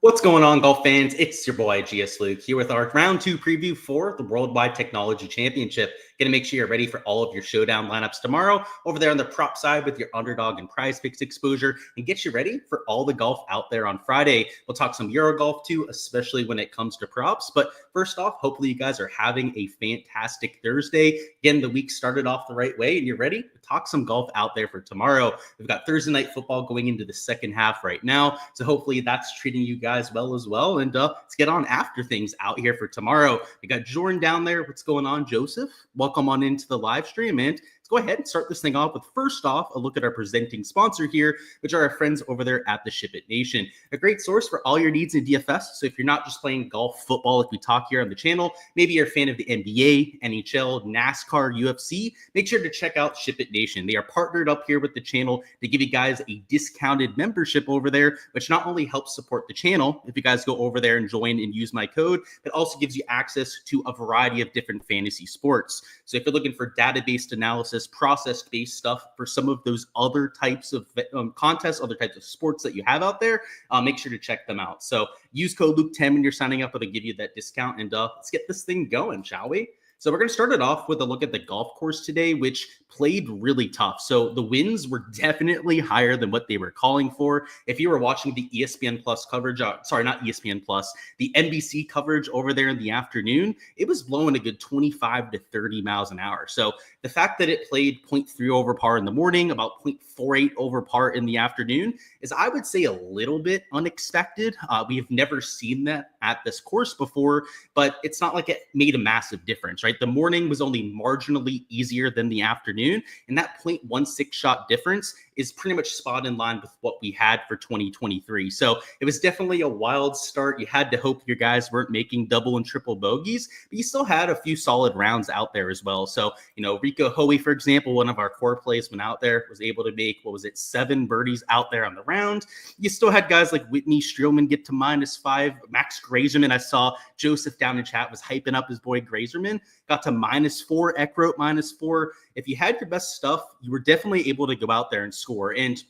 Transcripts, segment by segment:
What's going on, golf fans? It's your boy Gsluke here with our round 2 preview for the Worldwide Technology Championship. Gonna make sure you're ready for all of your showdown lineups tomorrow over there on the prop side with your Underdog and Prize Picks exposure, and get you ready for all the golf out there on Friday. We'll talk some Euro golf too, especially when it comes to props. But first off, hopefully you guys are having a fantastic Thursday. Again, the week started off the right way and you're ready to talk some golf out there for tomorrow. We've got Thursday night football going into the second half right now, so hopefully that's treating you guys well as well. And let's get on after things out here for tomorrow. We got Jordan down there. What's going on, Joseph? Welcome on into the live stream, and let's go ahead and start this thing off with, first off, a look at our presenting sponsor here, which are our friends over there at the Ship It Nation, a great source for all your needs in DFS. So if you're not just playing golf, football, like we talk here on the channel, maybe you're a fan of the NBA, NHL, NASCAR, UFC, make sure to check out Ship It Nation. They are partnered up here with the channel to give you guys a discounted membership over there, which not only helps support the channel if you guys go over there and join and use my code, but also gives you access to a variety of different fantasy sports. So if you're looking for database analysis, process-based stuff for some of those other types of contests, other types of sports that you have out there, make sure to check them out. So use code Luke10 when you're signing up. It'll give you that discount. And let's get this thing going, shall we? So we're going to start it off with a look at the golf course today, which played really tough. So the winds were definitely higher than what they were calling for. If you were watching the ESPN Plus coverage, sorry, not ESPN Plus, the NBC coverage over there in the afternoon, it was blowing a good 25 to 30 miles an hour. So the fact that it played 0.3 over par in the morning, about 0.48 over par in the afternoon, is, I would say, a little bit unexpected. We have never seen that at this course before, but it's not like it made a massive difference, right? The morning was only marginally easier than the afternoon, and that 0.16 shot difference is pretty much spot in line with what we had for 2023. So it was definitely a wild start. You had to hope your guys weren't making double and triple bogeys, but you still had a few solid rounds out there as well. So, you know, Rico Hoey, for example, one of our core plays, went out there, was able to make, 7 birdies out there on the round. You still had guys like Whitney Streelman get to -5. Max Grazerman, I saw Joseph down in chat was hyping up his boy Grazerman, got to -4, Eckroat -4. If you had your best stuff, you were definitely able to go out there and score. And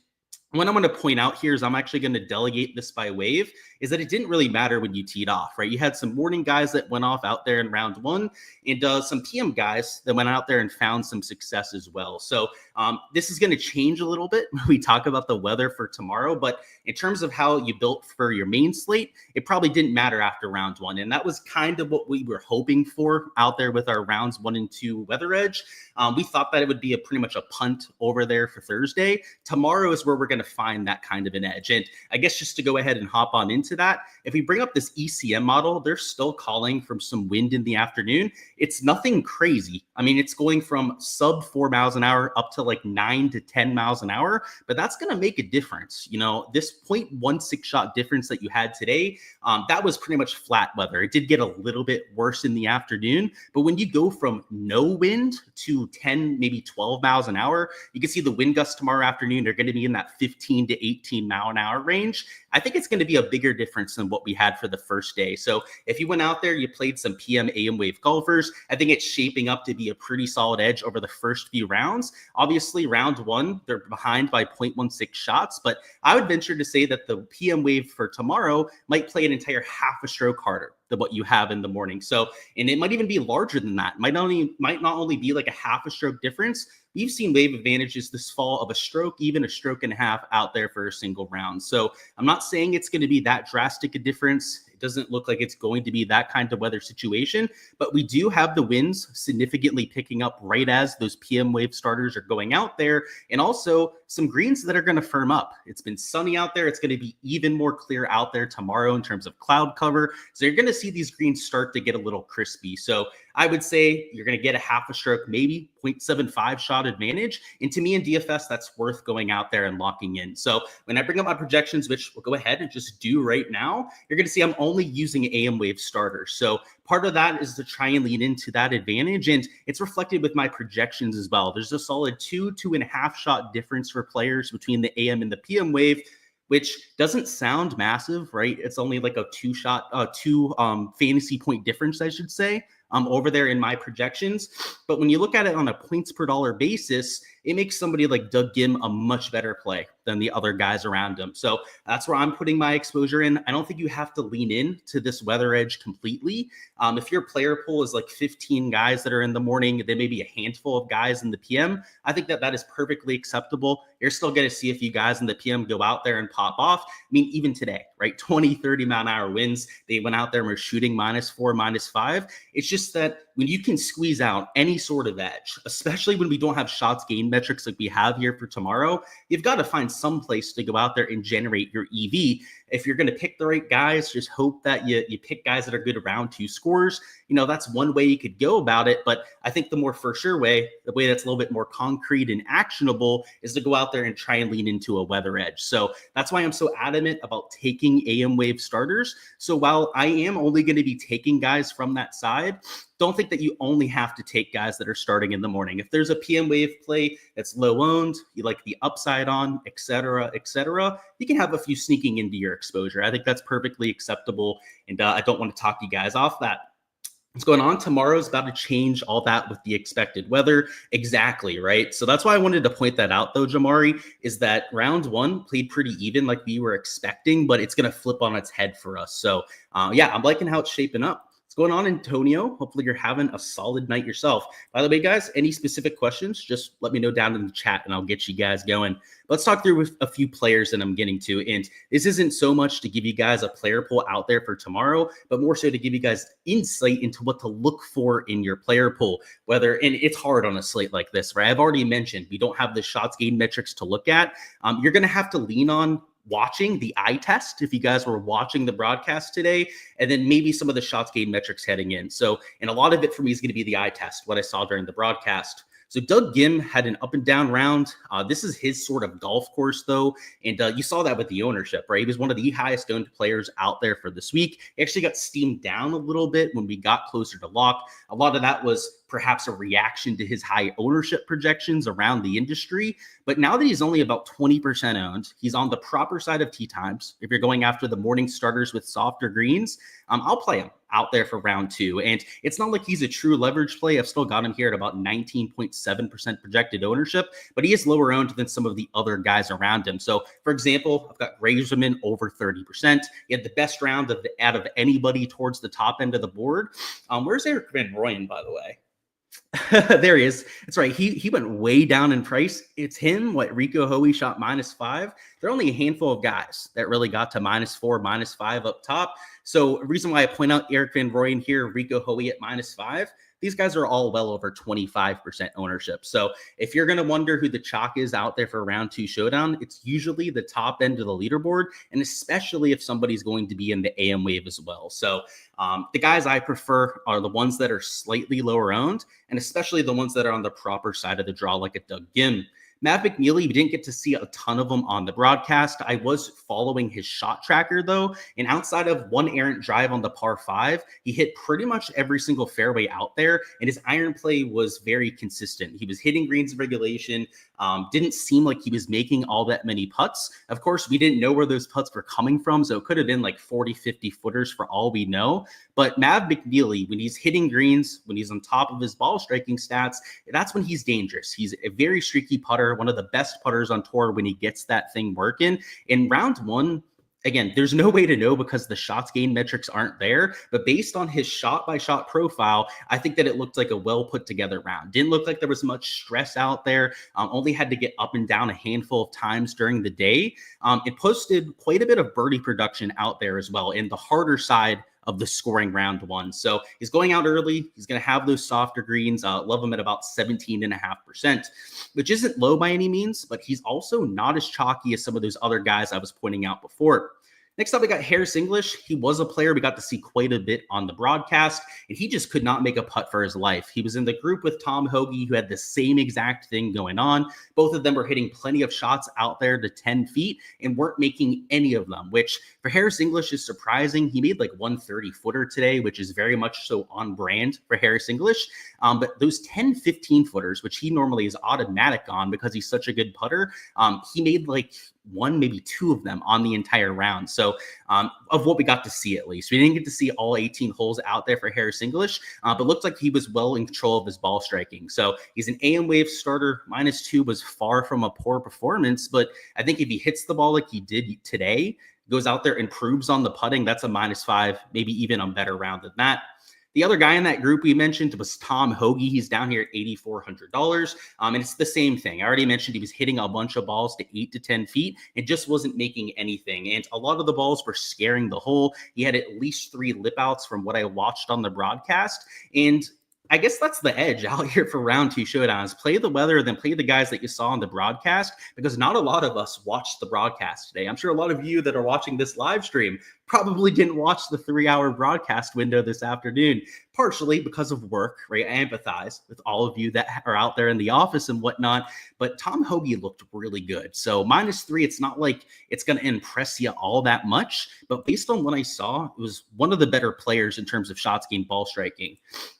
what I'm going to point out here is, I'm actually going to delegate this by wave, is that it didn't really matter when you teed off, right? You had some morning guys that went off out there in round 1, and some PM guys that went out there and found some success as well. So this is going to change a little bit when we talk about the weather for tomorrow, but in terms of how you built for your main slate, it probably didn't matter after round 1. And that was kind of what we were hoping for out there with our rounds 1 and 2 weather edge. We thought that it would be pretty much a punt over there for Thursday. Tomorrow is where we're going to find that kind of an edge. And I guess just to go ahead and hop on into that, if we bring up this ECM model, they're still calling from some wind in the afternoon. It's nothing crazy. I mean, it's going from sub 4 miles an hour up to like 9 to 10 miles an hour, but that's going to make a difference. You know, this 0.16 shot difference that you had today, that was pretty much flat weather. It did get a little bit worse in the afternoon, but when you go from no wind to 10, maybe 12 miles an hour, you can see the wind gusts tomorrow afternoon are going to be in that 15 to 18 mile an hour range. I think it's going to be a bigger difference than what we had for the first day. So if you went out there, you played some PM AM wave golfers, I think it's shaping up to be a pretty solid edge over the first few rounds. Obviously, round 1, they're behind by 0.16 shots, but I would venture to say that the PM wave for tomorrow might play an entire half a stroke harder than what you have in the morning. So, and it might even be larger than that. Might not only be like a half a stroke difference. We've seen wave advantages this fall of a stroke, even a stroke and a half out there for a single round. So I'm not saying it's going to be that drastic a difference. It doesn't look like it's going to be that kind of weather situation, but we do have the winds significantly picking up right as those PM wave starters are going out there, and also some greens that are going to firm up. It's been sunny out there. It's going to be even more clear out there tomorrow in terms of cloud cover. So you're going to see these greens start to get a little crispy. So I would say you're going to get a half a stroke, maybe 0.75 shot advantage. And to me in DFS, that's worth going out there and locking in. So when I bring up my projections, which we'll go ahead and just do right now, you're going to see I'm only using AM wave starters. So part of that is to try and lean into that advantage. And it's reflected with my projections as well. There's a solid 2.5 shot difference for players between the AM and the PM wave, which doesn't sound massive, right? It's only like a two fantasy point difference, I should say, over there in my projections. But when you look at it on a points per dollar basis, it makes somebody like Doug Gim a much better play than the other guys around him. So that's where I'm putting my exposure in. I don't think you have to lean in to this weather edge completely. If your player pool is like 15 guys that are in the morning, then maybe a handful of guys in the PM, I think that is perfectly acceptable. You're still going to see a few guys in the PM go out there and pop off. I mean, even today, right? 20, 30 mile an hour winds. They went out there and were shooting -4, -5. It's just that when you can squeeze out any sort of edge, especially when we don't have shots gained metrics like we have here for tomorrow, you've got to find some place to go out there and generate your EV. If you're going to pick the right guys, just hope that you pick guys that are good round 2 scores. That's one way you could go about it. But I think the more for sure way, the way that's a little bit more concrete and actionable, is to go out there and try and lean into a weather edge. So that's why I'm so adamant about taking AM wave starters. So while I am only going to be taking guys from that side, don't think that you only have to take guys that are starting in the morning. If there's a PM wave play that's low owned, you like the upside on, et cetera, you can have a few sneaking into your exposure. I think that's perfectly acceptable. And I don't want to talk you guys off that. What's going on tomorrow is about to change all that with the expected weather. Exactly, right? So that's why I wanted to point that out, though, Jamari, is that round 1 played pretty even like we were expecting, but it's going to flip on its head for us. So, yeah, I'm liking how it's shaping up. What's going on, Antonio? Hopefully you're having a solid night yourself. By the way, guys, any specific questions, just let me know down in the chat and I'll get you guys going. Let's talk through with a few players that I'm getting to. And this isn't so much to give you guys a player pool out there for tomorrow, but more so to give you guys insight into what to look for in your player pool. And it's hard on a slate like this, right? I've already mentioned we don't have the shots gained metrics to look at. You're going to have to lean on watching the eye test if you guys were watching the broadcast today, and then maybe some of the shots gained metrics heading in. So, and a lot of it for me is going to be the eye test, what I saw during the broadcast. So Doug Gim had an up and down round. This is his sort of golf course, though. And you saw that with the ownership, right? He was one of the highest owned players out there for this week. He actually got steamed down a little bit when we got closer to lock. A lot of that was perhaps a reaction to his high ownership projections around the industry. But now that he's only about 20% owned, he's on the proper side of tee times. If you're going after the morning starters with softer greens, I'll play him out there for round 2. And it's not like he's a true leverage play. I've still got him here at about 19.7% projected ownership, but he is lower owned than some of the other guys around him. So, for example, I've got Razorman over 30%. He had the best round out of anybody towards the top end of the board. Where's Eric Van Rooyen, by the way? There he is. That's right. He went way down in price. It's him. Rico Hoey shot -5. There are only a handful of guys that really got to -4, -5 up top. So the reason why I point out Eric Van Rooyen here, Rico Hoey at -5, these guys are all well over 25% ownership. So if you're going to wonder who the chalk is out there for round 2 showdown, it's usually the top end of the leaderboard, and especially if somebody's going to be in the AM wave as well. So the guys I prefer are the ones that are slightly lower owned, and especially the ones that are on the proper side of the draw, like a Doug Gim. Matt McNeely, we didn't get to see a ton of them on the broadcast. I was following his shot tracker, though, and outside of one errant drive on the par 5, he hit pretty much every single fairway out there, and his iron play was very consistent. He was hitting greens in regulation, didn't seem like he was making all that many putts. Of course, we didn't know where those putts were coming from, so it could have been like 40, 50 footers for all we know. But Mav McNeely, when he's hitting greens, when he's on top of his ball striking stats, that's when he's dangerous. He's a very streaky putter, one of the best putters on tour when he gets that thing working. In round 1, again, there's no way to know because the shots gained metrics aren't there, but based on his shot by shot profile, I think that it looked like a well put together round. Didn't look like there was much stress out there. Only had to get up and down a handful of times during the day. It posted quite a bit of birdie production out there as well in the harder side of the scoring round 1. So he's going out early. He's going to have those softer greens. Love him at about 17.5%, which isn't low by any means, but he's also not as chalky as some of those other guys I was pointing out before. Next up, we got Harris English. He was a player we got to see quite a bit on the broadcast, and he just could not make a putt for his life. He was in the group with Tom Hoagie, who had the same exact thing going on. Both of them were hitting plenty of shots out there to 10 feet and weren't making any of them, which for Harris English is surprising. He made like 130 footer today, which is very much so on brand for Harris English. But those 10, 15 footers, which he normally is automatic on because he's such a good putter, he made like one, maybe two of them on the entire round. So of what we got to see, at least. We didn't get to see all 18 holes out there for Harris English, but looked like he was well in control of his ball striking. So he's an AM wave starter. -2 was far from a poor performance, but I think if he hits the ball like he did today, goes out there, improves on the putting, that's a -5, maybe even a better round than that. The other guy in that group we mentioned was Tom Hoagie. He's down here at $8,400. And it's the same thing. I already mentioned he was hitting a bunch of balls to 8 to 10 feet and just wasn't making anything. And a lot of the balls were scaring the hole. He had at least 3 lip outs from what I watched on the broadcast. And I guess that's the edge out here for round 2 showdowns. Play the weather, then play the guys that you saw on the broadcast, because not a lot of us watched the broadcast today. I'm sure a lot of you that are watching this live stream probably didn't watch the 3-hour broadcast window this afternoon, partially because of work, right? I empathize with all of you that are out there in the office and whatnot, but Tom Hoagie looked really good. So -3, it's not like it's going to impress you all that much, but based on what I saw, it was one of the better players in terms of shots gained ball striking.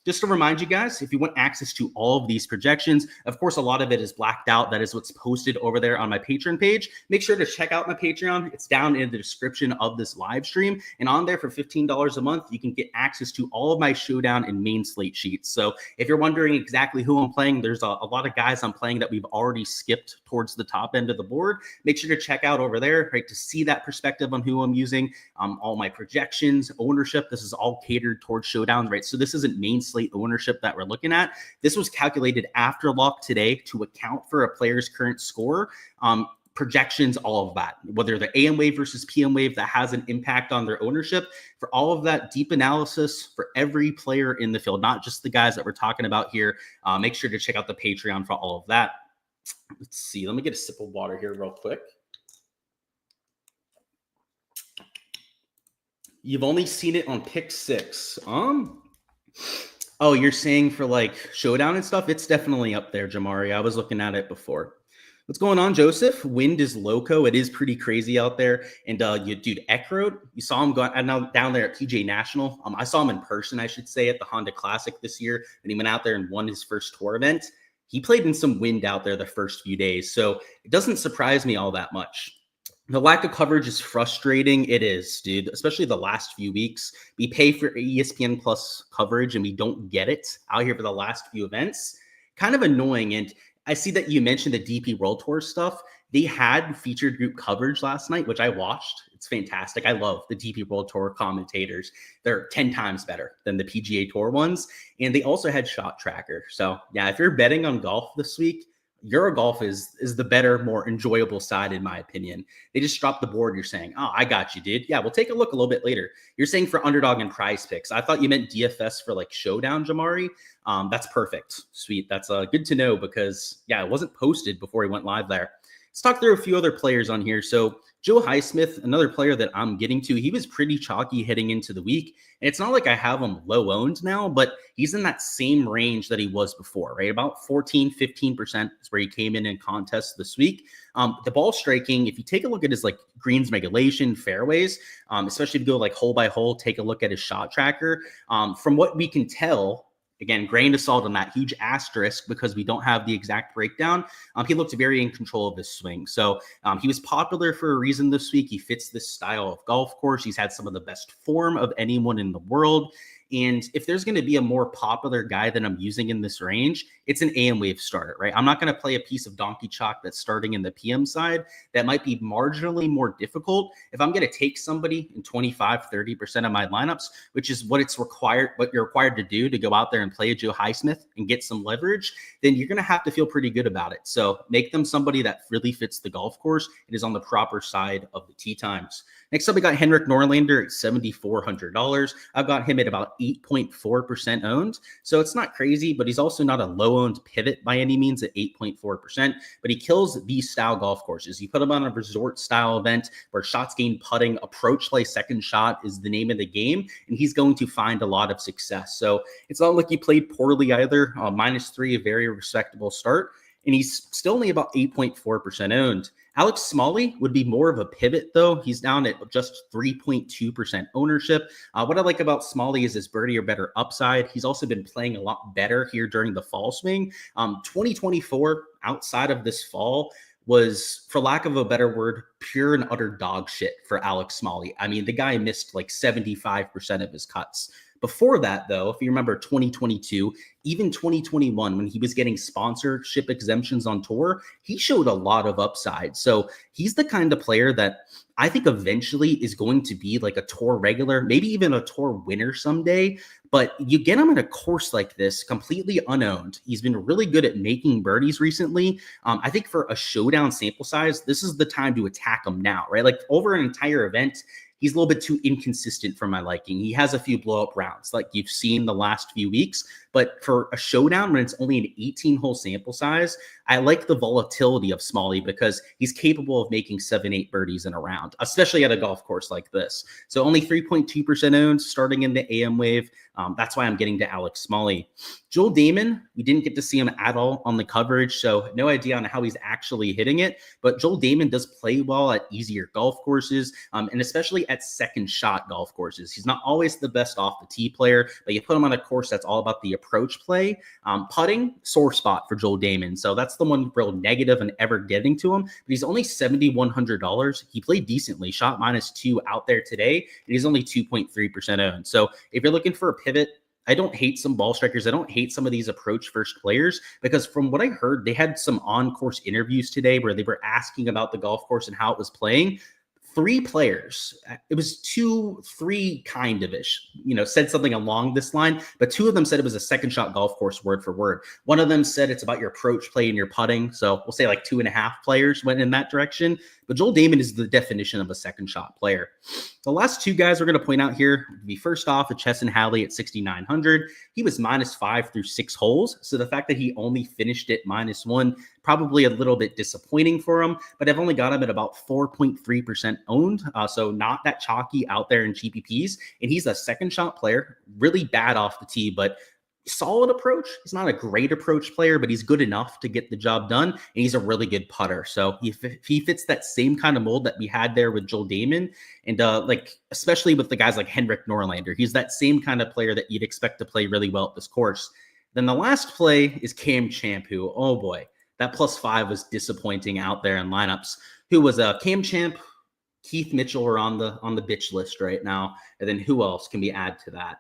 Just to remind you guys, if you want access to all of these projections, of course, a lot of it is blacked out. That is what's posted over there on my Patreon page. Make sure to check out my Patreon. It's down in the description of this live stream. And on there for $15 a month, you can get access to all of my showdown and main slate sheets. So if you're wondering exactly who I'm playing, there's a lot of guys I'm playing that we've already skipped towards the top end of the board. Make sure to check out over there, right, to see that perspective on who I'm using, all my projections, ownership. This is all catered towards showdown, right? So this isn't main slate ownership that we're looking at. This was calculated after lock today to account for a player's current score. Projections, all of that, whether the AM wave versus PM wave that has an impact on their ownership, for all of that deep analysis for every player in the field, not just the guys that we're talking about here. Make sure to check out the Patreon for all of that. Let's see. Let me get a sip of water here real quick. You've only seen it on pick 6. Oh, you're saying for like showdown and stuff? It's definitely up there, Jamari. I was looking at it before. What's going on, Joseph? Wind is loco. It is pretty crazy out there. And dude, Eckroad, you saw him down there at PGA National. I saw him in person, I should say, at the Honda Classic this year. And he went out there and won his first tour event. He played in some wind out there the first few days. So it doesn't surprise me all that much. The lack of coverage is frustrating. It is, dude, especially the last few weeks. We pay for ESPN Plus coverage and we don't get it out here for the last few events. Kind of annoying. And I see that you mentioned the DP World Tour stuff. They had featured group coverage last night, which I watched. It's fantastic. I love the DP World Tour commentators. They're 10 times better than the PGA Tour ones. And they also had Shot Tracker. So yeah, if you're betting on golf this week, Eurogolf is the better, more enjoyable side, in my opinion. They just dropped the board. You're saying, oh, I got you, dude. Yeah, we'll take a look a little bit later. You're saying for Underdog and Prize Picks. I thought you meant DFS for like Showdown, Jamari. That's perfect. Sweet. That's good to know because, yeah, it wasn't posted before he went live there. Let's talk through a few other players on here. So Joe Highsmith, another player that I'm getting to, he was pretty chalky heading into the week. And it's not like I have him low owned now, but he's in that same range that he was before, right? About 14, 15% is where he came in contests this week. The ball striking, if you take a look at his like greens regulation, fairways, especially if you go like hole by hole, take a look at his shot tracker. From what we can tell, again, grain of salt on that huge asterisk because we don't have the exact breakdown. He looked very in control of his swing. So he was popular for a reason this week. He fits this style of golf course. He's had some of the best form of anyone in the world. And if there's going to be a more popular guy that I'm using in this range, it's an AM wave starter, right? I'm not going to play a piece of donkey chalk that's starting in the PM side that might be marginally more difficult. If I'm going to take somebody in 25, 30% of my lineups, which is what you're required to do to go out there and play a Joe Highsmith and get some leverage, then you're going to have to feel pretty good about it. So make them somebody that really fits the golf course. It is on the proper side of the tee times. Next up, we got Henrik Norlander at $7,400. I've got him at about 8.4% owned. So it's not crazy, but he's also not a low owned pivot by any means at 8.4%, but he kills these style golf courses. You put him on a resort style event where shots gained putting, approach play second shot is the name of the game, and he's going to find a lot of success. So it's not like he played poorly either. -3, a very respectable start. And he's still only about 8.4% owned. Alex Smalley would be more of a pivot, though. He's down at just 3.2% ownership. What I like about Smalley is his birdie or better upside. He's also been playing a lot better here during the fall swing. 2024, outside of this fall, was, for lack of a better word, pure and utter dog shit for Alex Smalley. I mean, the guy missed like 75% of his cuts. Before that, though, if you remember 2022, even 2021, when he was getting sponsorship exemptions on tour, he showed a lot of upside. So he's the kind of player that I think eventually is going to be like a tour regular, maybe even a tour winner someday. But you get him in a course like this, completely unowned. He's been really good at making birdies recently. I think for a showdown sample size, this is the time to attack him now, right? Like over an entire event, he's a little bit too inconsistent for my liking. He has a few blow up rounds like you've seen the last few weeks, but for a showdown when it's only an 18-hole sample size, I like the volatility of Smalley because he's capable of making 7-8 birdies in a round, especially at a golf course like this. So only 3.2% owned starting in the AM wave. That's why I'm getting to Alex Smalley. Joel Damon, we didn't get to see him at all on the coverage, so no idea on how he's actually hitting it. But Joel Damon does play well at easier golf courses, and especially at second shot golf courses. He's not always the best off the tee player, but you put him on a course that's all about the approach play. Putting, sore spot for Joel Damon. So that's the one real negative and ever getting to him. But he's only $7,100. He played decently, shot -2 out there today, and he's only 2.3% owned. So if you're looking for a pivot, I don't hate some ball strikers. I don't hate some of these approach first players because from what I heard, they had some on-course interviews today where they were asking about the golf course and how it was playing. 3 players, it was 2-3 kind of ish, said something along this line, but 2 of them said it was a second shot golf course word for word. One of them said it's about your approach play and your putting. So we'll say like 2.5 players went in that direction. But Joel Damon is the definition of a second shot player. The last 2 guys we're going to point out here would be first off, Chesson Hadley at 6,900. He was -5 through 6 holes. So the fact that he only finished it -1, probably a little bit disappointing for him, but I've only got him at about 4.3% owned. So not that chalky out there in GPPs. And he's a second shot player, really bad off the tee, but solid approach. He's not a great approach player, but he's good enough to get the job done. And he's a really good putter. So if he fits that same kind of mold that we had there with Joel Damon, and especially with the guys like Henrik Norlander, he's that same kind of player that you'd expect to play really well at this course. Then the last play is Cam Champ, who, oh boy, that +5 was disappointing out there in lineups. Who was Cam Champ, Keith Mitchell are on the bitch list right now. And then who else can we add to that?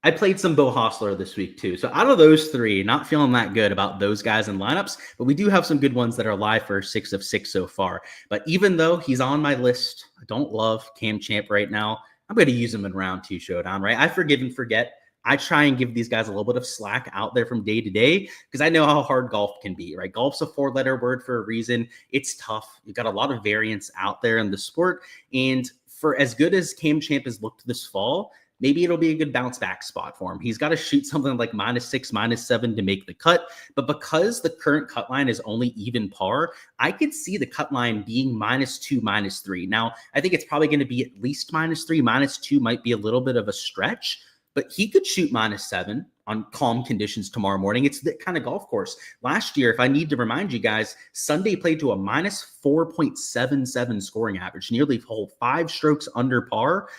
I played some Bo Hostler this week too. So out of those 3, not feeling that good about those guys in lineups, but we do have some good ones that are live for 6 of 6 so far. But even though he's on my list, I don't love Cam Champ right now. I'm going to use him in round 2 showdown, right? I forgive and forget. I try and give these guys a little bit of slack out there from day to day because I know how hard golf can be, right? Golf's a 4-letter word for a reason. It's tough. You've got a lot of variance out there in the sport. And for as good as Cam Champ has looked this fall, maybe it'll be a good bounce back spot for him. He's got to shoot something like -6, -7 to make the cut. But because the current cut line is only even par, I could see the cut line being -2, -3. Now, I think it's probably going to be at least -3. -2 might be a little bit of a stretch, but he could shoot -7 on calm conditions tomorrow morning. It's the kind of golf course. Last year, if I need to remind you guys, Sunday played to a -4.77 scoring average, nearly 5 strokes under par.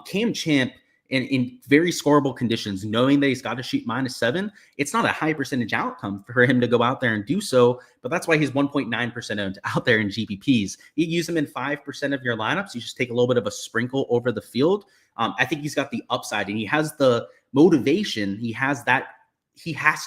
Cam Champ, in very scoreable conditions, knowing that he's got to shoot -7, it's not a high percentage outcome for him to go out there and do so, but that's why he's 1.9% owned out there in GPPs. You use him in 5% of your lineups. You just take a little bit of a sprinkle over the field. I think he's got the upside and he has the motivation. He has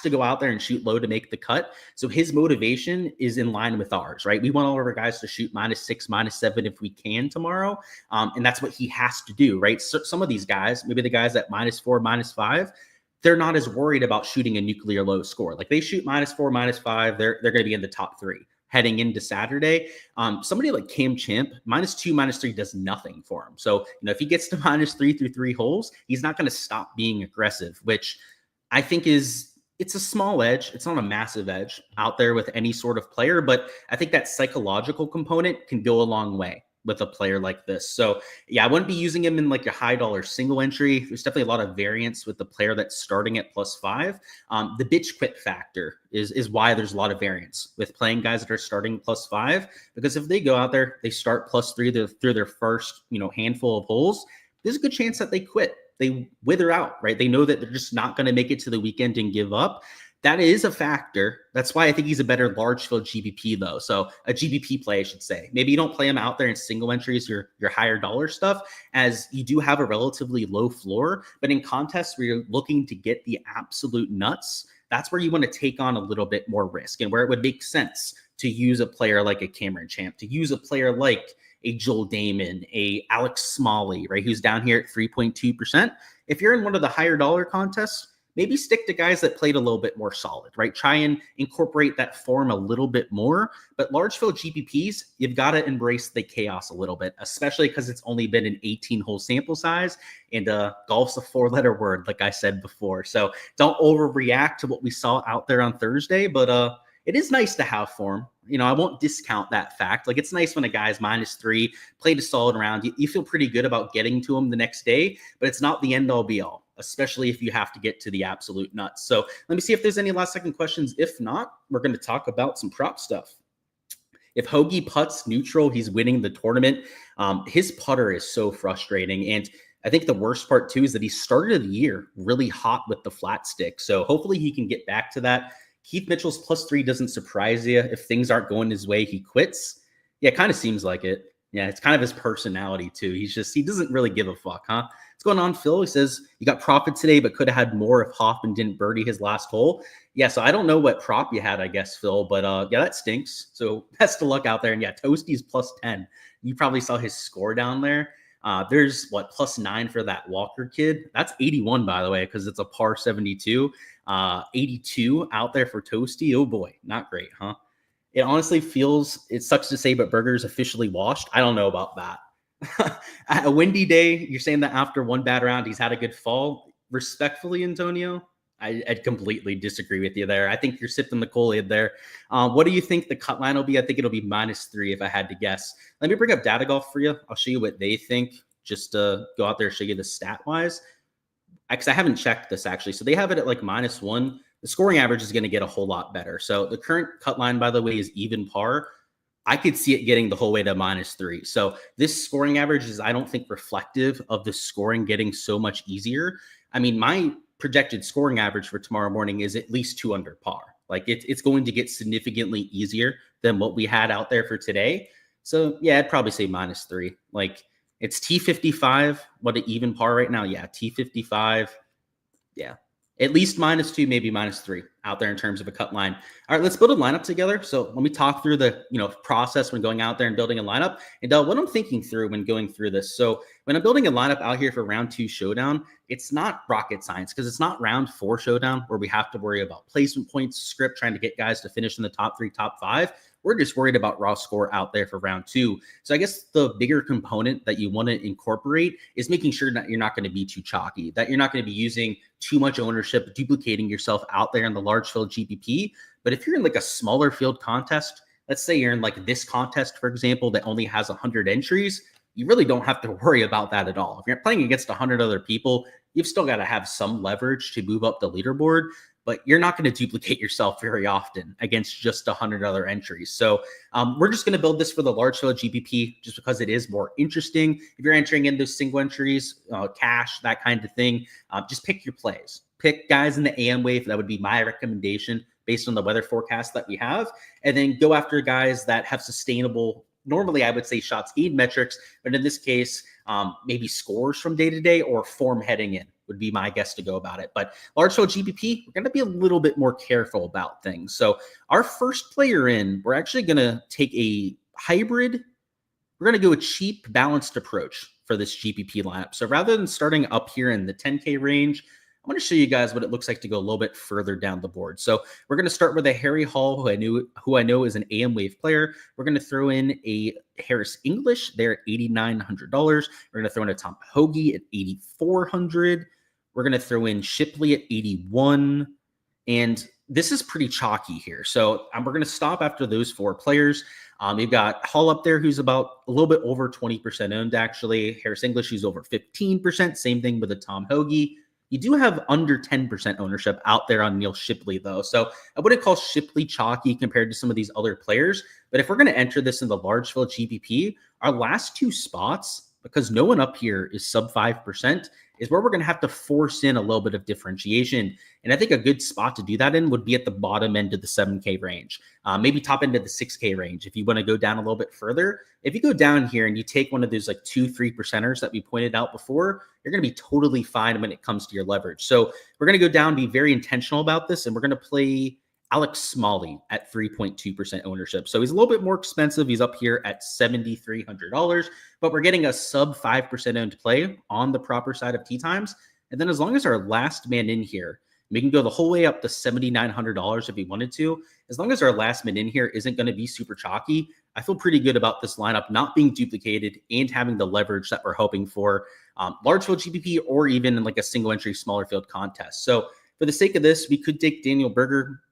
to go out there and shoot low to make the cut. So his motivation is in line with ours, right? We want all of our guys to shoot -6, -7 if we can tomorrow. And that's what he has to do, right? So some of these guys, maybe the guys at -4, -5, they're not as worried about shooting a nuclear low score. Like they shoot -4, -5, they're going to be in the top 3 heading into Saturday. Somebody like Cam Champ, -2, -3 does nothing for him. So, if he gets to -3 through 3 holes, he's not going to stop being aggressive, which I think it's a small edge. It's not a massive edge out there with any sort of player, but I think that psychological component can go a long way with a player like this. So yeah, I wouldn't be using him in like a high dollar single entry. There's definitely a lot of variance with the player that's starting at +5. The bitch quit factor is why there's a lot of variance with playing guys that are starting +5, because if they go out there, they start +3 through their first, handful of holes, there's a good chance that they quit. They wither out, right? They know that they're just not going to make it to the weekend and give up. That is a factor. That's why I think he's a better large field GPP though. So a GPP play, I should say. Maybe you don't play him out there in single entries, your higher dollar stuff, as you do have a relatively low floor. But in contests where you're looking to get the absolute nuts, that's where you want to take on a little bit more risk, and where it would make sense to use a player like a Cameron Champ, to use a player like a Joel Damon, a Alex Smalley, right, who's down here at 3.2%. If you're in one of the higher dollar contests, maybe stick to guys that played a little bit more solid, right? Try and incorporate that form a little bit more. But large field GPPs, you've got to embrace the chaos a little bit, especially because it's only been an 18-hole sample size, and golf's a 4-letter word, like I said before. So don't overreact to what we saw out there on Thursday, but it is nice to have form. You know, I won't discount that fact. Like, it's nice when a guy's -3, played a solid round. You feel pretty good about getting to him the next day, but it's not the end all be all, especially if you have to get to the absolute nuts. So let me see if there's any last second questions. If not, we're going to talk about some prop stuff. If Hoagie putts neutral, he's winning the tournament. His putter is so frustrating. And I think the worst part too is that he started the year really hot with the flat stick. So hopefully he can get back to that. Keith Mitchell's +3 doesn't surprise you. If things aren't going his way, he quits. Yeah, it kind of seems like it. Yeah, it's kind of his personality too. He doesn't really give a fuck, huh? What's going on, Phil? He says, you got profit today, but could have had more if Hoffman didn't birdie his last hole. Yeah, so I don't know what prop you had, I guess, Phil, but yeah, that stinks. So best of luck out there. And yeah, Toasty's +10. You probably saw his score down there. There's what, +9 for that Walker kid. That's 81, by the way, because it's a par 72. 82 out there for Toasty. Oh boy, not great, huh? It honestly feels, it sucks to say, but Burger's officially washed. I don't know about that. A windy day, you're saying that after one bad round, he's had a good fall. Respectfully, Antonio, I'd completely disagree with you there. I think you're sipping the Kool-Aid there. What do you think the cut line will be? I think it'll be -3 if I had to guess. Let me bring up Data Golf for you. I'll show you what they think, just to go out there and show you the stat-wise. Because I haven't checked this actually. So they have it at like -1. The scoring average is going to get a whole lot better. So the current cut line, by the way, is even par. I could see it getting the whole way to -3. So this scoring average is, I don't think, reflective of the scoring getting so much easier. I mean, my projected scoring average for tomorrow morning is at least 2 under par. Like it's going to get significantly easier than what we had out there for today. So yeah, I'd probably say -3. Like, it's T55. What an even par right now. Yeah, T55. Yeah, at least -2, maybe -3 out there in terms of a cut line. All right, let's build a lineup together. So let me talk through the process when going out there and building a lineup, and what I'm thinking through when going through this. So when I'm building a lineup out here for round 2 Showdown, it's not rocket science, because it's not round 4 Showdown where we have to worry about placement points, script, trying to get guys to finish in the top 3, top 5. We're just worried about raw score out there for round 2. So I guess the bigger component that you want to incorporate is making sure that you're not going to be too chalky, that you're not going to be using too much ownership, duplicating yourself out there in the large field GPP. But if you're in like a smaller field contest, let's say you're in like this contest, for example, that only has 100 entries, you really don't have to worry about that at all. If you're playing against 100 other people, you've still got to have some leverage to move up the leaderboard, but you're not going to duplicate yourself very often against just 100 other entries. So we're just going to build this for the large field GPP just because it is more interesting. If you're entering in those single entries, cash, that kind of thing, just pick your plays. Pick guys in the AM wave. That would be my recommendation based on the weather forecast that we have. And then go after guys that have sustainable, normally I would say shots gained metrics, but in this case, maybe scores from day to day or form heading in would be my guess to go about it. But large field GPP, we're going to be a little bit more careful about things. So our first player in, we're actually going to take a hybrid. We're going to go a cheap, balanced approach for this GPP lineup. So rather than starting up here in the 10K range, I want to show you guys what it looks like to go a little bit further down the board. So we're going to start with a Harry Hall, who I know is an AM Wave player. We're going to throw in a Harris English there at $8,900. We're going to throw in a Tom Hoagie at $8,400. We're going to throw in Shipley at 81. And this is pretty chalky here. So we're going to stop after those 4 players. You've got Hall up there, who's about a little bit over 20% owned, actually. Harris English, who's over 15%. Same thing with a Tom Hoagie. You do have under 10% ownership out there on Neil Shipley, though. So I wouldn't call Shipley chalky compared to some of these other players. But if we're going to enter this in the large field GPP, our last 2 spots, because no one up here is sub 5%, is where we're going to have to force in a little bit of differentiation. And I think a good spot to do that in would be at the bottom end of the 7K range, maybe top end of the 6K range. If you want to go down a little bit further, if you go down here and you take one of those like 2-3%ers that we pointed out before, you're going to be totally fine when it comes to your leverage. So we're going to go down, be very intentional about this, and we're going to play Alex Smalley at 3.2% ownership. So he's a little bit more expensive. He's up here at $7,300, but we're getting a sub 5% owned play on the proper side of tee times. And then as long as our last man in here, we can go the whole way up to $7,900 if we wanted to. As long as our last man in here isn't going to be super chalky, I feel pretty good about this lineup not being duplicated and having the leverage that we're hoping for, large field GPP or even in like a single entry smaller field contest. So for the sake of this, we could take Daniel Berger.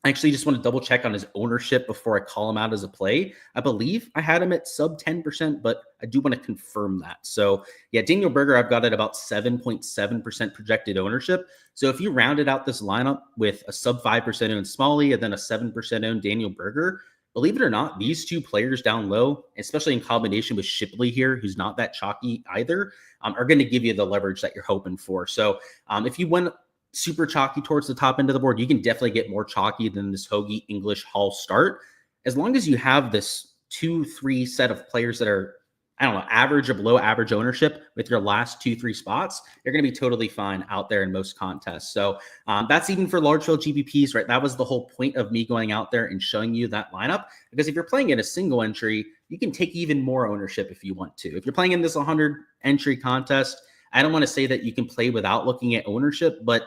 I actually just want to double check on his ownership before I call him out as a play. I believe I had him at sub 10%, but I do want to confirm that. So yeah, Daniel Berger, I've got it about 7.7% projected ownership. So if you rounded out this lineup with a sub 5% owned Smalley and then a 7% owned Daniel Berger, believe it or not, these two players down low, especially in combination with Shipley here, who's not that chalky either, are going to give you the leverage that you're hoping for. So if you went super chalky towards the top end of the board, you can definitely get more chalky than this Hoagie English Hall start. As long as you have this 2-3 set of players that are, I don't know, average or below average ownership with your last 2-3 spots, you're going to be totally fine out there in most contests. So that's even for large field GPPs, right? That was the whole point of me going out there and showing you that lineup, because if you're playing in a single entry, you can take even more ownership if you want to. If you're playing in this 100 entry contest, I don't want to say that you can play without looking at ownership, but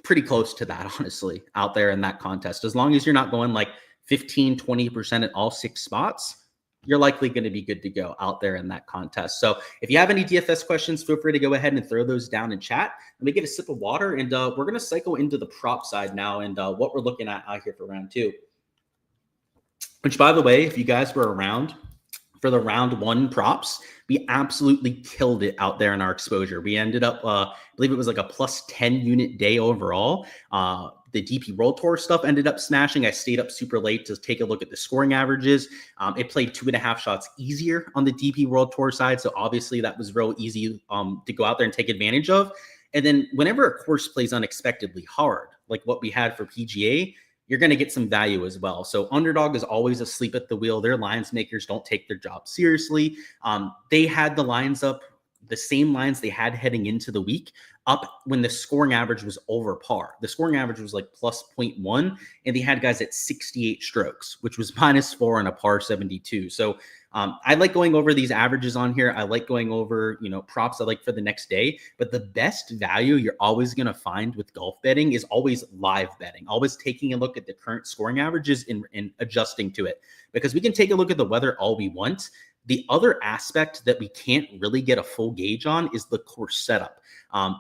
pretty close to that, honestly, out there in that contest. As long as you're not going like 15-20% at all 6 spots, you're likely going to be good to go out there in that contest. So if you have any DFS questions, feel free to go ahead and throw those down in chat. Let me get a sip of water, and we're going to cycle into the prop side now and what we're looking at out here for round 2. Which, by the way, if you guys were around for the round 1 props, we absolutely killed it out there in our exposure. We ended up, I believe it was like a plus 10 unit day overall. The DP World Tour stuff ended up smashing. I stayed up super late to take a look at the scoring averages. It played 2.5 shots easier on the DP World Tour side. So obviously that was real easy to go out there and take advantage of. And then whenever a course plays unexpectedly hard, like what we had for PGA, you're going to get some value as well. So Underdog is always asleep at the wheel. Their lines makers don't take their job seriously. They had the lines up, the same lines they had heading into the week, up when the scoring average was over par. The scoring average was like plus 0.1, and they had guys at 68 strokes, which was -4 on a par 72. So I like going over these averages on here. I like going over, props I like for the next day. But the best value you're always going to find with golf betting is always live betting, always taking a look at the current scoring averages and adjusting to it. Because we can take a look at the weather all we want. The other aspect that we can't really get a full gauge on is the course setup.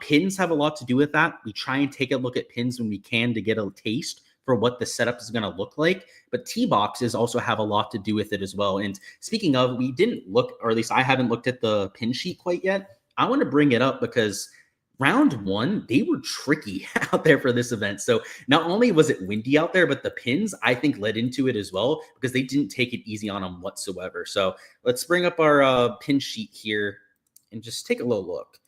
Pins have a lot to do with that. We try and take a look at pins when we can to get a taste for what the setup is going to look like. But tee boxes also have a lot to do with it as well. And speaking of, we didn't look, or at least I haven't looked at the pin sheet quite yet. I want to bring it up because round 1, they were tricky out there for this event. So not only was it windy out there, but the pins, I think, led into it as well because they didn't take it easy on them whatsoever. So let's bring up our pin sheet here and just take a little look.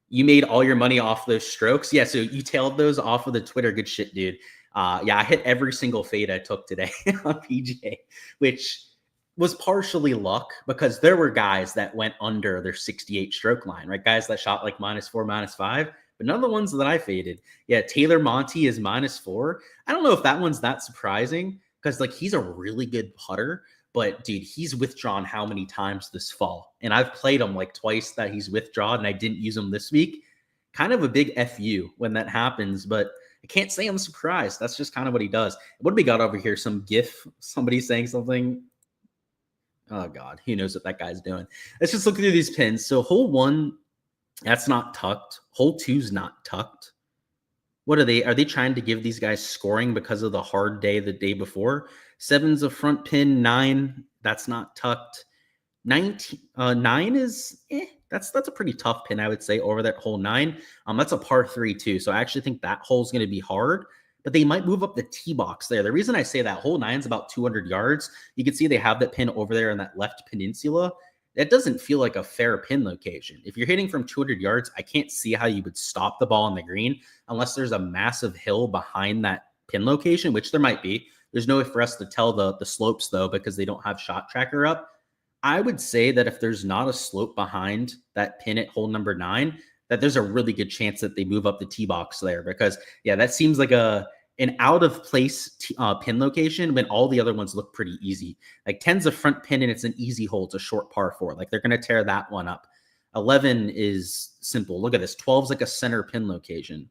You made all your money off those strokes. Yeah, so you tailed those off of the Twitter. Good shit, dude. Yeah, I hit every single fade I took today on PGA, which was partially luck because there were guys that went under their 68 stroke line, right? Guys that shot like -4, -5, but none of the ones that I faded. Yeah, Taylor Monty is -4. I don't know if that one's that surprising because like he's a really good putter, but dude, he's withdrawn how many times this fall? And I've played him like twice that he's withdrawn and I didn't use him this week. Kind of a big FU when that happens, but I can't say I'm surprised. That's just kind of what he does. What do we got over here? Some GIF, somebody saying something. Oh God, who knows what that guy's doing? Let's just look through these pins. So hole 1, that's not tucked. Hole 2's not tucked. What are they? Are they trying to give these guys scoring because of the hard day the day before? 7's a front pin. 9, that's not tucked. 9 is that's a pretty tough pin, I would say, over that hole 9. That's a par 3 too. So I actually think that hole's going to be hard, but they might move up the tee box there. The reason I say that hole 9 is about 200 yards. You can see they have that pin over there in that left peninsula. that doesn't feel like a fair pin location. If you're hitting from 200 yards, I can't see how you would stop the ball on the green unless there's a massive hill behind that pin location, which there might be. There's no way for us to tell the slopes, though, because they don't have shot tracker up. I would say that if there's not a slope behind that pin at hole number 9, that there's a really good chance that they move up the tee box there, because, yeah, that seems like an out of place pin location when all the other ones look pretty easy. Like 10's a front pin and it's an easy hole. It's a short par 4. Like they're going to tear that one up. 11 is simple. Look at this. 12's like a center pin location.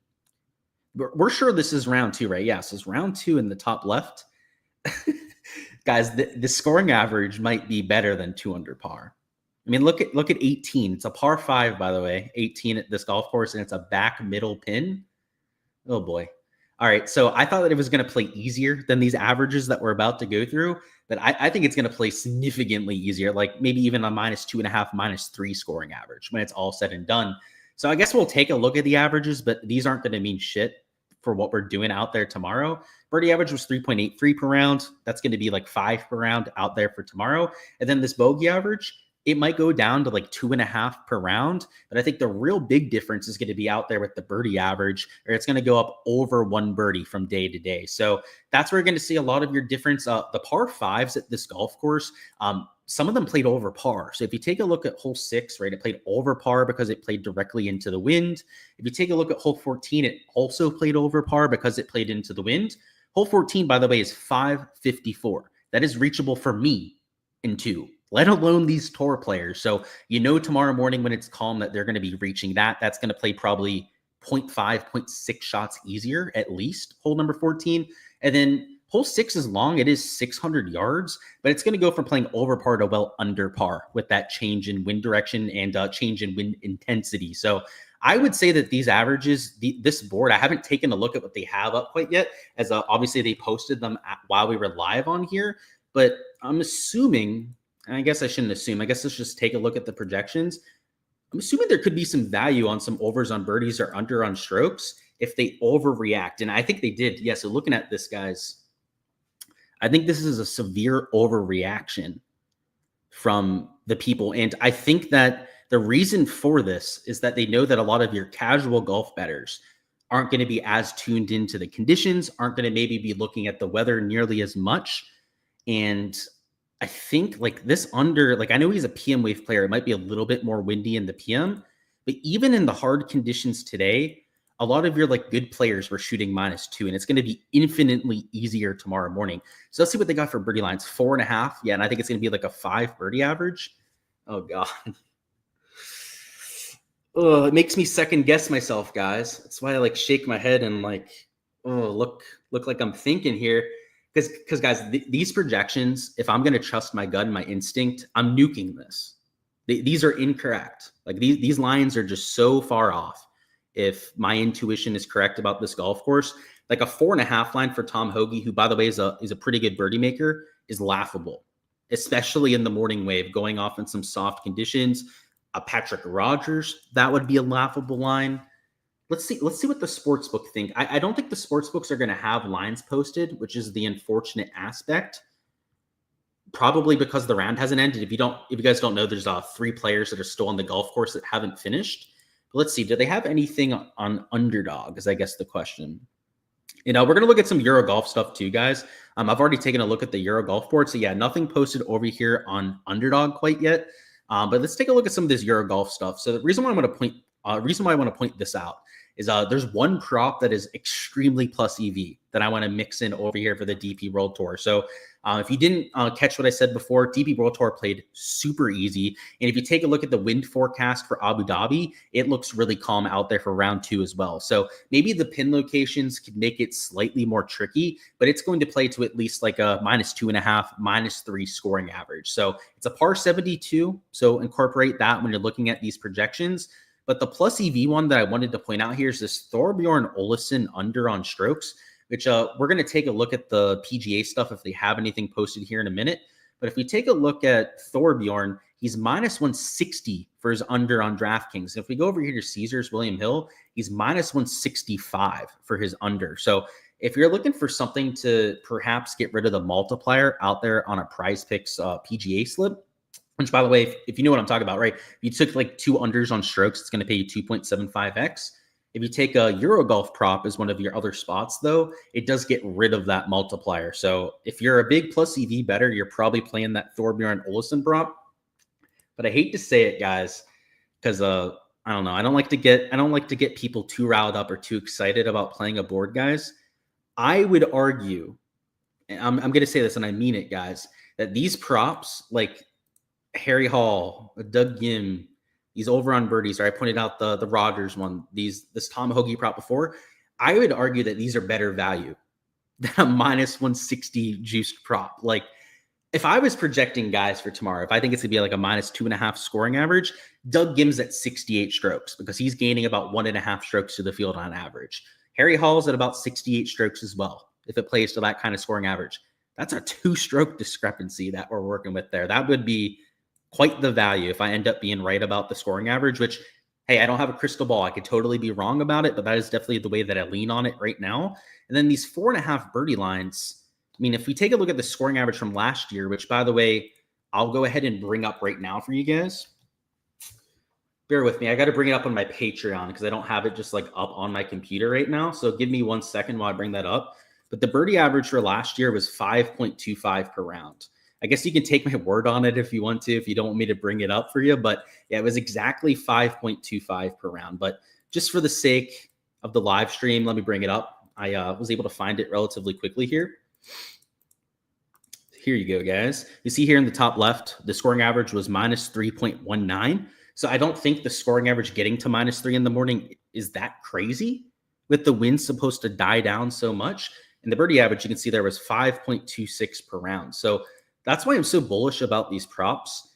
We're sure this is round 2, right? Yeah, so it's round 2 in the top left. Guys, the scoring average might be better than 2 under par. I mean, look at 18. It's a par 5, by the way. 18 at this golf course, and it's a back middle pin. Oh boy. All right, so I thought that it was going to play easier than these averages that we're about to go through, but I think it's going to play significantly easier, like maybe even a -2.5, -3 scoring average when it's all said and done. So I guess we'll take a look at the averages, but these aren't going to mean shit for what we're doing out there tomorrow. Birdie average was 3.83 per round. That's going to be like 5 per round out there for tomorrow. And then this bogey average, it might go down to like 2.5 per round, but I think the real big difference is going to be out there with the birdie average, or it's going to go up over 1 birdie from day to day. So that's where you're going to see a lot of your difference. The par 5s at this golf course, some of them played over par. So if you take a look at hole 6, right, it played over par because it played directly into the wind. If you take a look at hole 14, it also played over par because it played into the wind. Hole 14, by the way, is 554. That is reachable for me in 2. Let alone these tour players. So, tomorrow morning when it's calm that they're going to be reaching that. That's going to play probably 0.5, 0.6 shots easier, at least, hole number 14. And then hole 6 is long. It is 600 yards, but it's going to go from playing over par to well under par with that change in wind direction and change in wind intensity. So I would say that these averages, this board, I haven't taken a look at what they have up quite yet, as obviously they posted them while we were live on here. But I'm assuming... I guess I shouldn't assume. I guess let's just take a look at the projections. I'm assuming there could be some value on some overs on birdies or under on strokes if they overreact. And I think they did. Yeah, so looking at this, guys, I think this is a severe overreaction from the people. And I think that the reason for this is that they know that a lot of your casual golf bettors aren't going to be as tuned into the conditions, aren't going to maybe be looking at the weather nearly as much. And I think like this under, like I know he's a PM wave player. It might be a little bit more windy in the PM, but even in the hard conditions today, a lot of your like good players were shooting -2, and it's going to be infinitely easier tomorrow morning. So let's see what they got for birdie lines. 4.5. Yeah. And I think it's going to be like a 5 birdie average. Oh God. Oh, it makes me second guess myself, guys. That's why I like shake my head and like, oh, look like I'm thinking here. Because guys, these projections, if I'm going to trust my gut and my instinct, I'm nuking this. These are incorrect. Like these lines are just so far off. If my intuition is correct about this golf course, like a 4.5 line for Tom Hoge, who by the way is a pretty good birdie maker, is laughable, especially in the morning wave, going off in some soft conditions. Patrick Rogers, that would be a laughable line. Let's see what the sportsbook think. I don't think the sportsbooks are going to have lines posted, which is the unfortunate aspect. Probably because the round hasn't ended. If you guys don't know, there's 3 players that are still on the golf course that haven't finished. But let's see. Do they have anything on Underdog? Is I guess the question. We're going to look at some Euro golf stuff too, guys. I've already taken a look at the Euro golf board. So yeah, nothing posted over here on Underdog quite yet. But let's take a look at some of this Euro golf stuff. So the reason why I want to point this out is there's one prop that is extremely plus EV that I want to mix in over here for the DP World Tour. So if you didn't catch what I said before, DP World Tour played super easy. And if you take a look at the wind forecast for Abu Dhabi, it looks really calm out there for round 2 as well. So maybe the pin locations could make it slightly more tricky, but it's going to play to at least like a -2.5, -3 scoring average. So it's a par 72. So incorporate that when you're looking at these projections. But the plus EV one that I wanted to point out here is this Thorbjorn Olesen under on strokes, which we're going to take a look at the PGA stuff if they have anything posted here in a minute. But if we take a look at Thorbjorn, he's -160 for his under on DraftKings. If we go over here to Caesars William Hill, he's -165 for his under. So if you're looking for something to perhaps get rid of the multiplier out there on a Prize Picks PGA slip, which, by the way, if you know what I'm talking about, right? If you took like 2 unders on strokes, it's going to pay you 2.75x. If you take a Eurogolf prop as one of your other spots, though, it does get rid of that multiplier. So if you're a big plus EV better, you're probably playing that Thorbjorn Olesen prop. But I hate to say it, guys, because I don't know. I don't like to get people too riled up or too excited about playing a board, guys. I would argue, and I'm going to say this, and I mean it, guys, that these props, like Harry Hall, Doug Gim, these over on birdies, or I pointed out the Rogers one, this Tom Hoagie prop before, I would argue that these are better value than a minus 160 juiced prop. Like, if I was projecting guys for tomorrow, if I think it's gonna be like a minus 2.5 scoring average, Doug Gim's at 68 strokes because he's gaining about 1.5 strokes to the field on average. Harry Hall's at about 68 strokes as well. If it plays to that kind of scoring average, that's a 2-stroke discrepancy that we're working with there. That would be quite the value if I end up being right about the scoring average, which, hey, I don't have a crystal ball. I could totally be wrong about it, but that is definitely the way that I lean on it right now. And then these 4.5 birdie lines, I mean, if we take a look at the scoring average from last year, which, by the way, I'll go ahead and bring up right now for you guys. Bear with me. I got to bring it up on my Patreon because I don't have it just like up on my computer right now. So give me 1 second while I bring that up. But the birdie average for last year was 5.25 per round. I guess you can take my word on it if you want to, if you don't want me to bring it up for you. But yeah, it was exactly 5.25 per round. But just for the sake of the live stream, let me bring it up. I was able to find it relatively quickly here. Here you go, guys. You see here in the top left, the scoring average was minus 3.19. So I don't think the scoring average getting to minus 3 in the morning is that crazy with the wind supposed to die down so much. And the birdie average, you can see there was 5.26 per round. So that's why I'm so bullish about these props.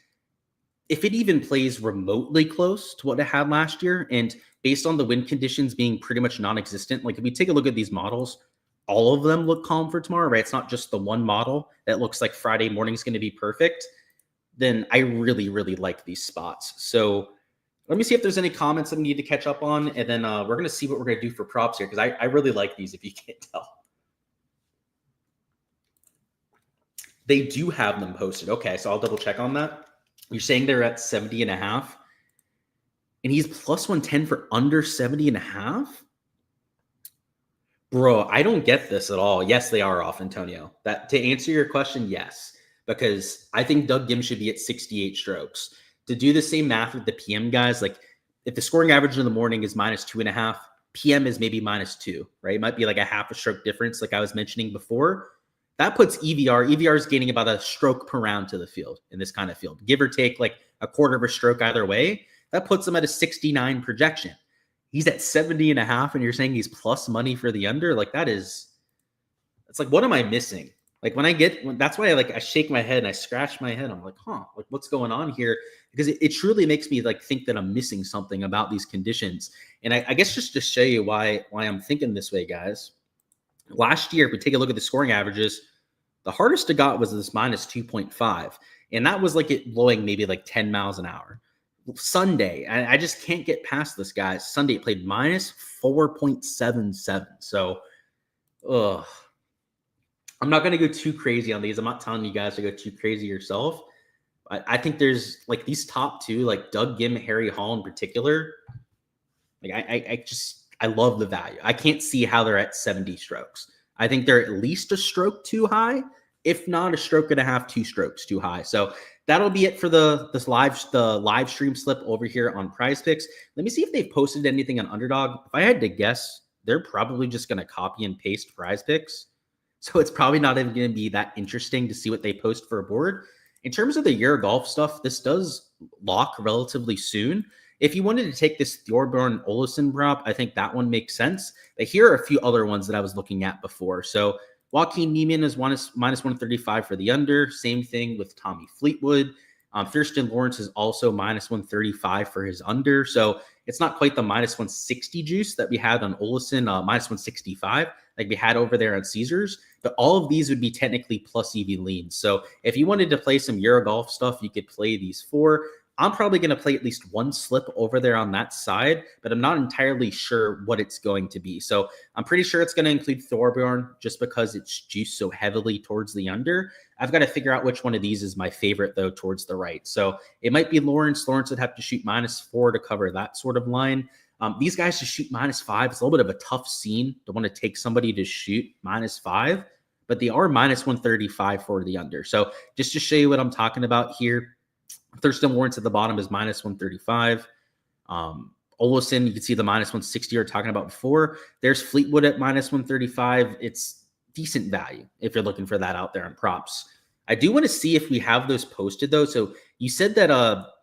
If it even plays remotely close to what it had last year, and based on the wind conditions being pretty much non-existent, like if we take a look at these models, all of them look calm for tomorrow, right? It's not just the one model that looks like Friday morning is going to be perfect. Then I really, really like these spots. So let me see if there's any comments that we need to catch up on. And then we're going to see what we're going to do for props here, because I really like these, if you can't tell. They do have them posted. Okay, so I'll double check on that. You're saying they're at 70.5, and he's plus 110 for under 70.5? Bro, I don't get this at all. Yes, they are off, Antonio. That, to answer your question, yes, because I think Doug Gim should be at 68 strokes. To do the same math with the PM guys, like if the scoring average in the morning is minus 2.5, PM is maybe minus 2, right? It might be like a half a stroke difference, like I was mentioning before. That puts EVR. EVR is gaining about a stroke per round to the field in this kind of field, give or take like a quarter of a stroke either way. That puts him at a 69 projection. He's at 70.5, and you're saying he's plus money for the under. Like it's like, what am I missing? Like that's why I shake my head and I scratch my head. I'm like, like what's going on here? Because it truly makes me like think that I'm missing something about these conditions. And I guess just to show you why I'm thinking this way, guys. Last year, if we take a look at the scoring averages, the hardest it got was this minus 2.5. And that was like it blowing maybe like 10 miles an hour. Sunday, I just can't get past this, guys. Sunday it played minus 4.77. So, I'm not going to go too crazy on these. I'm not telling you guys to go too crazy yourself. I think there's like these top two, like Doug Gim, Harry Hall in particular. Like I love the value. I can't see how they're at 70 strokes. I think they're at least a stroke too high, if not a stroke and a half, 2 strokes too high. So that'll be it for the live stream slip over here on Prize Picks. Let me see if they've posted anything on Underdog. If I had to guess, they're probably just going to copy and paste Prize Picks. So it's probably not even going to be that interesting to see what they post for a board. In terms of the Eurogolf stuff, this does lock relatively soon. If you wanted to take this Thorbjorn Olesen prop, I think that one makes sense. But here are a few other ones that I was looking at before. So Joaquin Niemann is minus 135 for the under. Same thing with Tommy Fleetwood. Thurston Lawrence is also minus 135 for his under. So it's not quite the minus 160 juice that we had on Olesen, minus 165 like we had over there on Caesars. But all of these would be technically plus EV leans. So if you wanted to play some Eurogolf stuff, you could play these 4. I'm probably going to play at least one slip over there on that side, but I'm not entirely sure what it's going to be. So I'm pretty sure it's going to include Thorbjorn just because it's juiced so heavily towards the under. I've got to figure out which one of these is my favorite, though, towards the right. So it might be Lawrence. Lawrence would have to shoot -4 to cover that sort of line. These guys just shoot -5. It's a little bit of a tough scene to want to take somebody to shoot -5, but they are -135 for the under. So just to show you what I'm talking about here, Thurston Lawrence at the bottom is -135. Olesen, you can see the -160 we were talking about before. There's Fleetwood at -135. It's decent value if you're looking for that out there on props. I do want to see if we have those posted, though. So you said that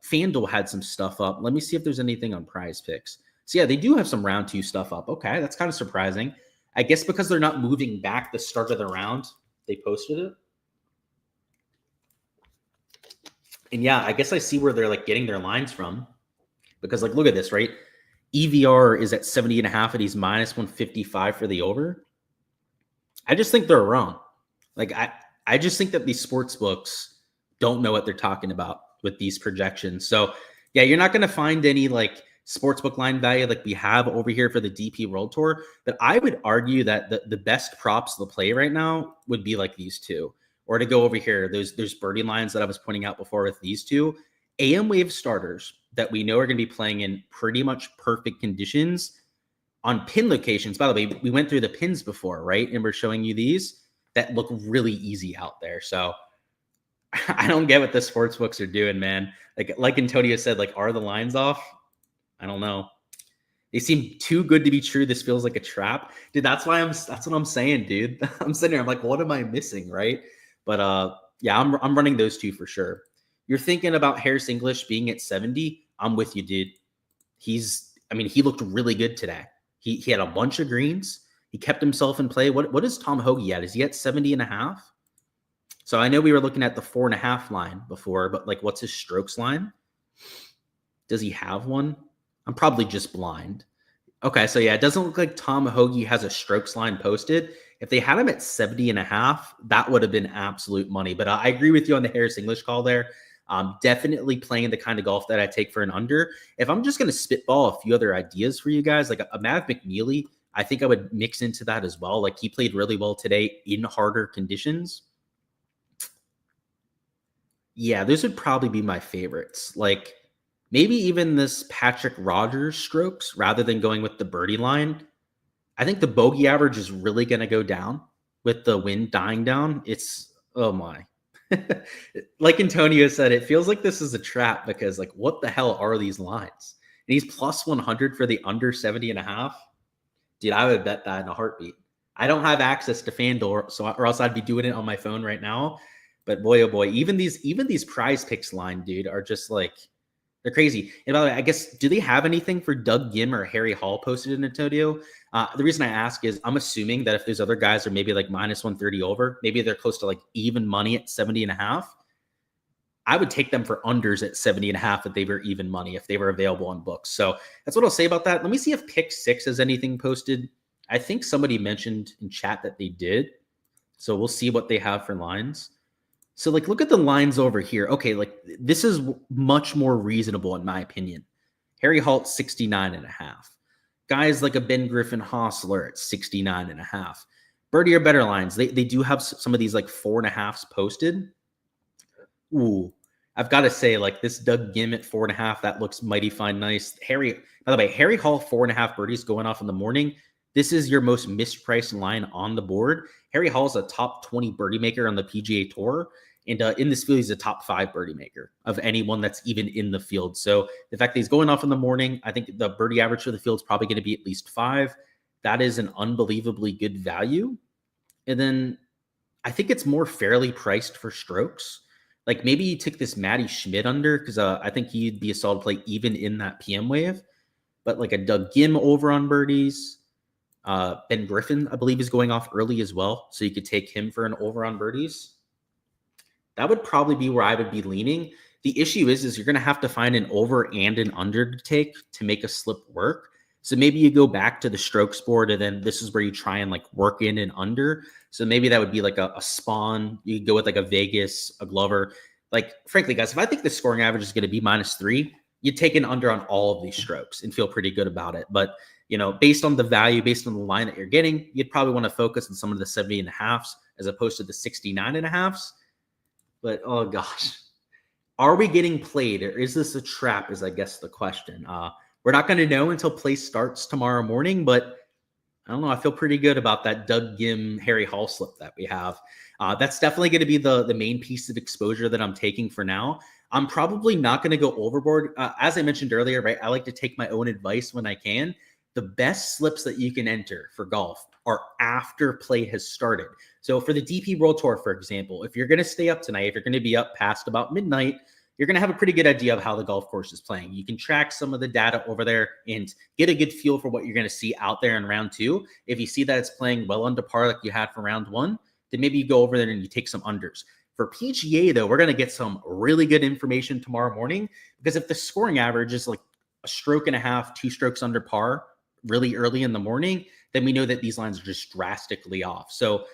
FanDuel had some stuff up. Let me see if there's anything on Prize Picks. So yeah, they do have some round 2 stuff up. Okay, that's kind of surprising. I guess because they're not moving back the start of the round, they posted it. And yeah, I guess I see where they're like getting their lines from, because like, look at this, right? EVR is at 70.5 and he's -155 for the over. I just think they're wrong. Like, I just think that these sports books don't know what they're talking about with these projections. So yeah, you're not going to find any like sportsbook line value like we have over here for the DP World Tour. But I would argue that the best props to play right now would be like these two. Or to go over here, there's birdie lines that I was pointing out before with these two. AM Wave starters that we know are going to be playing in pretty much perfect conditions on pin locations. By the way, we went through the pins before, right? And we're showing you these that look really easy out there. So I don't get what the sports books are doing, man. Like Antonio said, like, are the lines off? I don't know. They seem too good to be true. This feels like a trap. Dude, that's what I'm saying, dude. I'm sitting here, I'm like, what am I missing, right? But yeah, I'm running those two for sure. You're thinking about Harris English being at 70. I'm with you, dude. He looked really good today. He had a bunch of greens. He kept himself in play. What is Tom Hoagie at? Is he at 70.5? So I know we were looking at the 4.5 line before, but like, what's his strokes line? Does he have one? I'm probably just blind. Okay, so yeah, it doesn't look like Tom Hoagie has a strokes line posted. If they had him at 70.5, that would have been absolute money. But I agree with you on the Harris English call there. Definitely playing the kind of golf that I take for an under. If I'm just going to spitball a few other ideas for you guys, like a Mav McNeely, I think I would mix into that as well. Like, he played really well today in harder conditions. Yeah, those would probably be my favorites. Like, maybe even this Patrick Rogers strokes rather than going with the birdie line. I think the bogey average is really going to go down with the wind dying down. It's, oh my. Like Antonio said, it feels like this is a trap because, like, what the hell are these lines? And he's plus 100 for the under 70.5. Dude, I would bet that in a heartbeat. I don't have access to FanDuel, or else I'd be doing it on my phone right now. But boy, oh boy, even these Prize Picks line, dude, are just like, they're crazy. And by the way, I guess, do they have anything for Doug Gim or Harry Hall posted in Antonio? The reason I ask is I'm assuming that if those other guys are maybe like -130 over, maybe they're close to like even money at 70.5. I would take them for unders at 70.5 if they were even money, if they were available on books. So that's what I'll say about that. Let me see if Pick 6 has anything posted. I think somebody mentioned in chat that they did. So we'll see what they have for lines. So, like, look at the lines over here. Okay, like, this is much more reasonable in my opinion. Harry Holt, 69.5. Guys like a Ben Griffin Hostler at 69.5. Birdie or better lines. They do have some of these like 4.5s posted. Ooh, I've got to say, like, this Doug Gim at 4.5, that looks mighty fine, nice. By the way, Harry Hall, 4.5 birdies going off in the morning. This is your most mispriced line on the board. Harry Hall is a top 20 birdie maker on the PGA Tour. And in this field, he's a top 5 birdie maker of anyone that's even in the field. So the fact that he's going off in the morning, I think the birdie average for the field is probably going to be at least 5. That is an unbelievably good value. And then I think it's more fairly priced for strokes. Like, maybe you took this Matty Schmidt under, because I think he'd be a solid play even in that PM wave. But like a Doug Gim over on birdies. Ben Griffin, I believe, is going off early as well. So you could take him for an over on birdies. That would probably be where I would be leaning. The issue is you're going to have to find an over and an under to take to make a slip work. So maybe you go back to the strokes board, and then this is where you try and like work in and under. So maybe that would be like a Spawn. You could go with like a Vegas, a Glover. Like, frankly, guys, if I think the scoring average is going to be -3, you'd take an under on all of these strokes and feel pretty good about it. But, based on the value, based on the line that you're getting, you'd probably want to focus on some of the 70.5s as opposed to the 69.5s. But, oh gosh, are we getting played, or is this a trap is, I guess, the question. We're not going to know until play starts tomorrow morning, but I don't know. I feel pretty good about that Doug Gim, Harry Hall slip that we have. That's definitely going to be the main piece of exposure that I'm taking for now. I'm probably not going to go overboard. As I mentioned earlier, right? I like to take my own advice when I can. The best slips that you can enter for golf are after play has started. So for the DP World Tour, for example, if you're going to stay up tonight, if you're going to be up past about midnight, you're going to have a pretty good idea of how the golf course is playing. You can track some of the data over there and get a good feel for what you're going to see out there in round 2. If you see that it's playing well under par like you had for round 1, then maybe you go over there and you take some unders. For PGA, though, we're going to get some really good information tomorrow morning, because if the scoring average is like a stroke and a half, 2 strokes under par really early in the morning, then we know that these lines are just drastically off. So,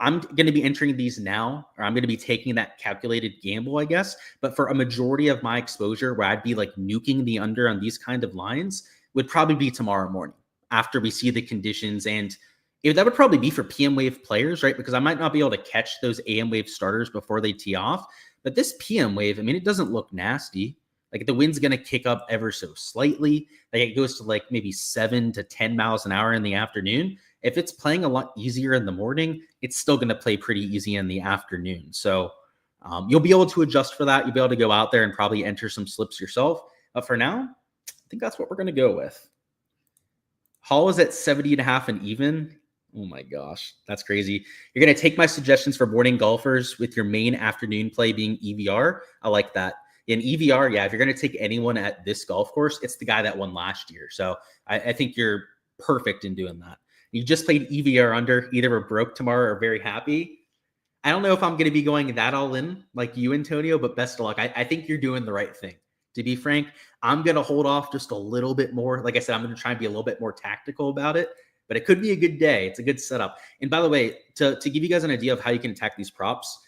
I'm going to be entering these now, or I'm going to be taking that calculated gamble, I guess. But for a majority of my exposure, where I'd be like nuking the under on these kind of lines, would probably be tomorrow morning after we see the conditions. And that would probably be for PM wave players, right? Because I might not be able to catch those AM wave starters before they tee off. But this PM wave, I mean, it doesn't look nasty. Like, the wind's going to kick up ever so slightly. Like, it goes to like maybe 7 to 10 miles an hour in the afternoon. If it's playing a lot easier in the morning, it's still going to play pretty easy in the afternoon. So you'll be able to adjust for that. You'll be able to go out there and probably enter some slips yourself. But for now, I think that's what we're going to go with. Hall is at 70.5 and even. Oh my gosh, that's crazy. You're going to take my suggestions for morning golfers with your main afternoon play being EVR. I like that. In EVR, yeah, if you're going to take anyone at this golf course, it's the guy that won last year. So I think you're perfect in doing that. You just played EVR under. Either we're broke tomorrow or very happy. I don't know if I'm going to be going that all in like you, Antonio, but best of luck. I think you're doing the right thing. To be frank, I'm going to hold off just a little bit more. Like I said, I'm going to try and be a little bit more tactical about it, but it could be a good day. It's a good setup. And by the way, to give you guys an idea of how you can attack these props,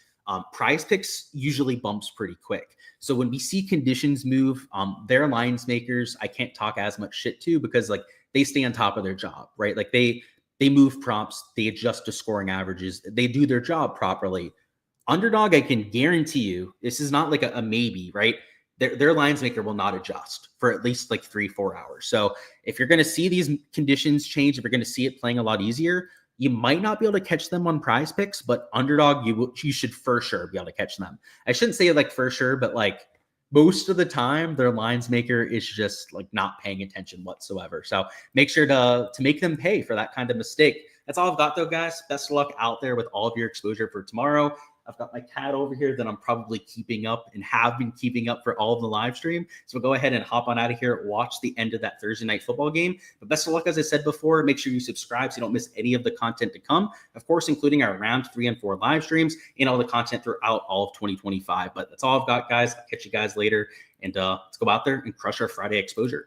Prize Picks usually bumps pretty quick. So when we see conditions move, their lines makers, I can't talk as much shit to, because like they stay on top of their job, right? Like they move props, they adjust to scoring averages, they do their job properly. Underdog, I can guarantee you, this is not like a maybe, right? Their lines maker will not adjust for at least like 3-4 hours. So if you're going to see these conditions change, if you're going to see it playing a lot easier, you might not be able to catch them on Prize Picks, but Underdog, you should for sure be able to catch them. I shouldn't say like for sure, but like most of the time, their lines maker is just like not paying attention whatsoever. So make sure to make them pay for that kind of mistake. That's all I've got, though, guys. Best of luck out there with all of your exposure for tomorrow. I've got my cat over here that I'm probably keeping up and have been keeping up for all of the live stream. So we'll go ahead and hop on out of here, watch the end of that Thursday night football game. But best of luck, as I said before. Make sure you subscribe so you don't miss any of the content to come. Of course, including our round 3 and 4 live streams and all the content throughout all of 2025. But that's all I've got, guys. I'll catch you guys later. And let's go out there and crush our Friday exposure.